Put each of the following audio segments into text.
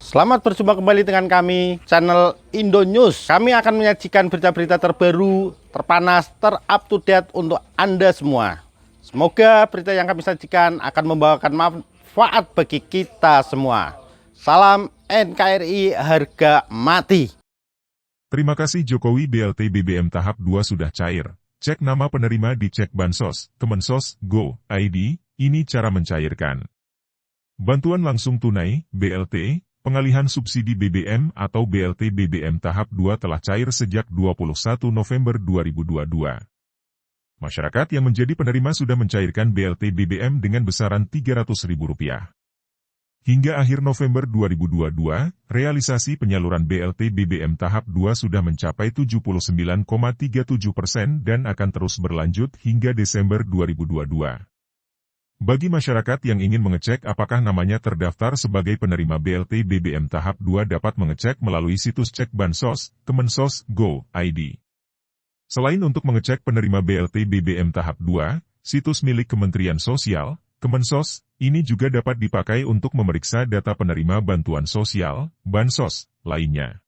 Selamat berjumpa kembali dengan kami, channel Indo News. Kami akan menyajikan berita-berita terbaru, terpanas, ter-up to date untuk Anda semua. Semoga berita yang kami sajikan akan membawakan manfaat bagi kita semua. Salam NKRI harga mati. Terima kasih Jokowi. BLT BBM tahap 2 sudah cair. Cek nama penerima di cek Bansos, Kemensos, Go.id, ini cara mencairkan. Bantuan langsung tunai, BLT, pengalihan subsidi BBM atau BLT BBM tahap 2 telah cair sejak 21 November 2022. Masyarakat yang menjadi penerima sudah mencairkan BLT BBM dengan besaran Rp300.000. Hingga akhir November 2022, realisasi penyaluran BLT BBM tahap 2 sudah mencapai 79,37% dan akan terus berlanjut hingga Desember 2022. Bagi masyarakat yang ingin mengecek apakah namanya terdaftar sebagai penerima BLT BBM tahap 2 dapat mengecek melalui situs cek Bansos, Kemensos, Go.id. Selain untuk mengecek penerima BLT BBM tahap 2, situs milik Kementerian Sosial, Kemensos, ini juga dapat dipakai untuk memeriksa data penerima bantuan sosial, Bansos, lainnya.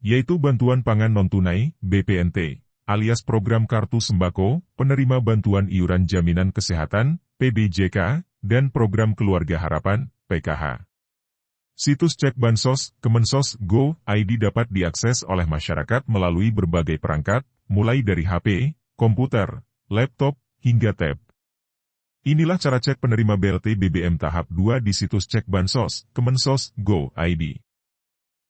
Yaitu bantuan pangan non-tunai, BPNT, alias program kartu sembako, penerima bantuan iuran jaminan kesehatan, PBJK, dan program keluarga harapan, PKH. Situs cek Bansos, Kemensos, Go.id dapat diakses oleh masyarakat melalui berbagai perangkat, mulai dari HP, komputer, laptop, hingga tab. Inilah cara cek penerima BLT BBM tahap 2 di situs cek Bansos, Kemensos, Go.id.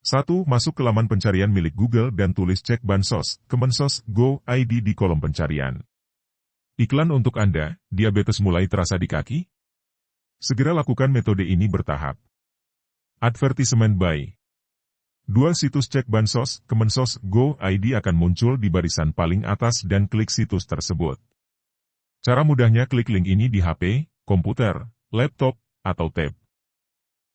1. Masuk ke laman pencarian milik Google dan tulis cek Bansos, Kemensos, Go.id di kolom pencarian. Iklan untuk Anda, diabetes mulai terasa di kaki? Segera lakukan metode ini bertahap. Advertisement by 2. Situs cek Bansos, Kemensos, Go.id akan muncul di barisan paling atas dan klik situs tersebut. Cara mudahnya klik link ini di HP, komputer, laptop, atau tab.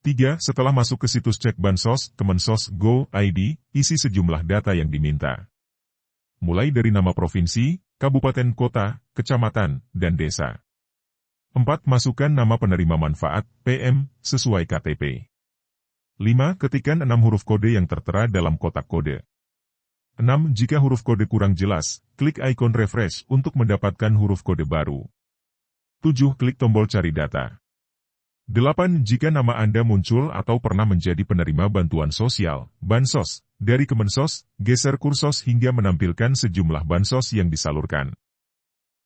3. Setelah masuk ke situs cek Bansos, Kemensos, Go.id, isi sejumlah data yang diminta. Mulai dari nama provinsi, kabupaten kota, kecamatan, dan desa. 4. Masukkan nama penerima manfaat, PM, sesuai KTP. 5. Ketikkan 6 huruf kode yang tertera dalam kotak kode. 6. Jika huruf kode kurang jelas, klik ikon refresh untuk mendapatkan huruf kode baru. 7. Klik tombol cari data. 8. Jika nama Anda muncul atau pernah menjadi penerima bantuan sosial, Bansos, dari Kemensos, geser kursos hingga menampilkan sejumlah Bansos yang disalurkan.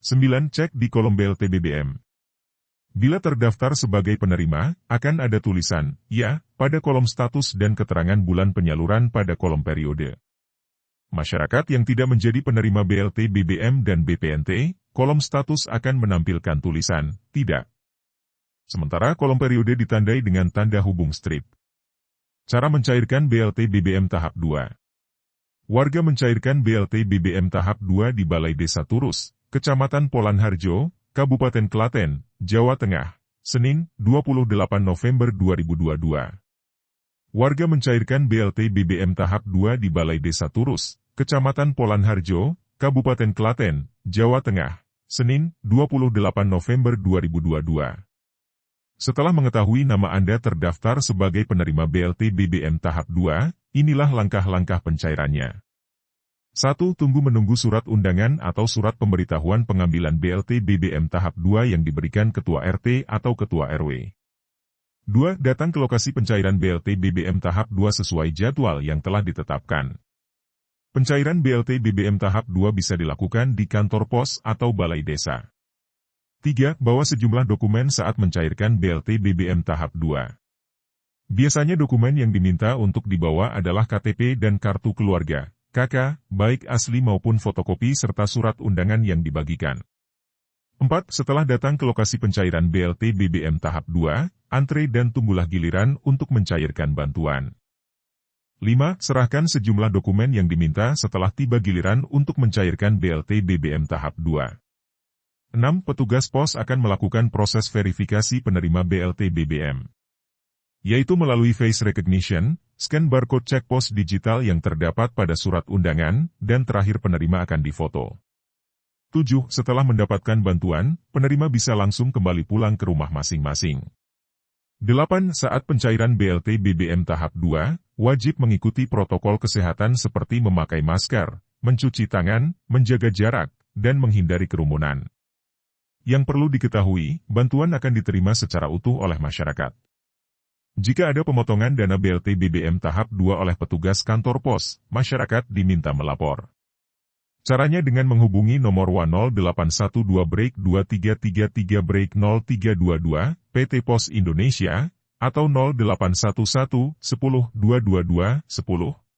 9. Cek di kolom BLT BBM. Bila terdaftar sebagai penerima, akan ada tulisan, ya, pada kolom status dan keterangan bulan penyaluran pada kolom periode. Masyarakat yang tidak menjadi penerima BLT BBM dan BPNT, kolom status akan menampilkan tulisan, tidak. Sementara kolom periode ditandai dengan tanda hubung strip. Cara mencairkan BLT BBM tahap 2. Warga mencairkan BLT BBM tahap 2 di Balai Desa Turus, Kecamatan Polanharjo, Kabupaten Klaten, Jawa Tengah, Senin, 28 November 2022. Warga mencairkan BLT BBM tahap 2 di Balai Desa Turus, Kecamatan Polanharjo, Kabupaten Klaten, Jawa Tengah, Senin, 28 November 2022. Setelah mengetahui nama Anda terdaftar sebagai penerima BLT BBM tahap 2, inilah langkah-langkah pencairannya. 1. Menunggu surat undangan atau surat pemberitahuan pengambilan BLT BBM tahap 2 yang diberikan Ketua RT atau Ketua RW. 2. Datang ke lokasi pencairan BLT BBM tahap 2 sesuai jadwal yang telah ditetapkan. Pencairan BLT BBM tahap 2 bisa dilakukan di kantor pos atau balai desa. 3. Bawa sejumlah dokumen saat mencairkan BLT BBM tahap 2. Biasanya dokumen yang diminta untuk dibawa adalah KTP dan kartu keluarga, KK, baik asli maupun fotokopi serta surat undangan yang dibagikan. 4. Setelah datang ke lokasi pencairan BLT BBM tahap 2, antre dan tunggulah giliran untuk mencairkan bantuan. 5. Serahkan sejumlah dokumen yang diminta setelah tiba giliran untuk mencairkan BLT BBM tahap 2. 6. Petugas pos akan melakukan proses verifikasi penerima BLT BBM. Yaitu melalui face recognition, scan barcode cek pos digital yang terdapat pada surat undangan, dan terakhir penerima akan difoto. 7. Setelah mendapatkan bantuan, penerima bisa langsung kembali pulang ke rumah masing-masing. 8. Saat pencairan BLT BBM tahap 2, wajib mengikuti protokol kesehatan seperti memakai masker, mencuci tangan, menjaga jarak, dan menghindari kerumunan. Yang perlu diketahui, bantuan akan diterima secara utuh oleh masyarakat. Jika ada pemotongan dana BLT BBM tahap 2 oleh petugas kantor pos, masyarakat diminta melapor. Caranya dengan menghubungi nomor 0812-2333-0322 PT Pos Indonesia atau 0811 10 222 10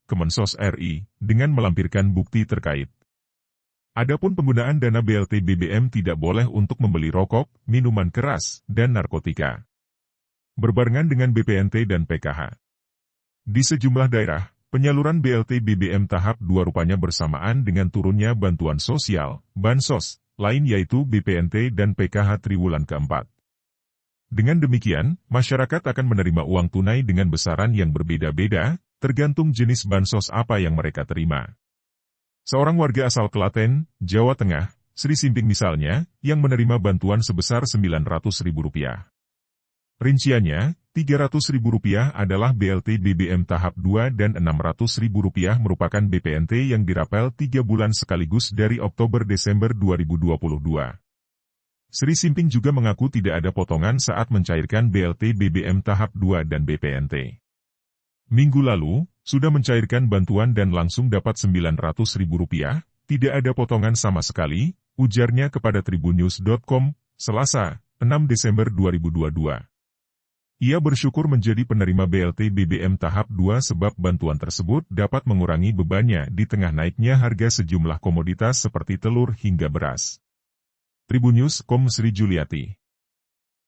Kemensos RI dengan melampirkan bukti terkait. Adapun penggunaan dana BLT BBM tidak boleh untuk membeli rokok, minuman keras, dan narkotika. Berbarengan dengan BPNT dan PKH. Di sejumlah daerah, penyaluran BLT BBM tahap 2 rupanya bersamaan dengan turunnya bantuan sosial, bansos, lain yaitu BPNT dan PKH triwulan keempat. Dengan demikian, masyarakat akan menerima uang tunai dengan besaran yang berbeda-beda, tergantung jenis bansos apa yang mereka terima. Seorang warga asal Klaten, Jawa Tengah, Sri Simping misalnya, yang menerima bantuan sebesar Rp900.000. Rinciannya, Rp300.000 adalah BLT BBM tahap 2 dan Rp600.000 merupakan BPNT yang dirapel 3 bulan sekaligus dari Oktober-Desember 2022. Sri Simping juga mengaku tidak ada potongan saat mencairkan BLT BBM tahap 2 dan BPNT. Minggu lalu, sudah mencairkan bantuan dan langsung dapat Rp900.000, tidak ada potongan sama sekali, ujarnya kepada tribunnews.com, Selasa, 6 Desember 2022. Ia bersyukur menjadi penerima BLT BBM tahap 2 sebab bantuan tersebut dapat mengurangi bebannya di tengah naiknya harga sejumlah komoditas seperti telur hingga beras. Tribunnews.com Sri Juliati.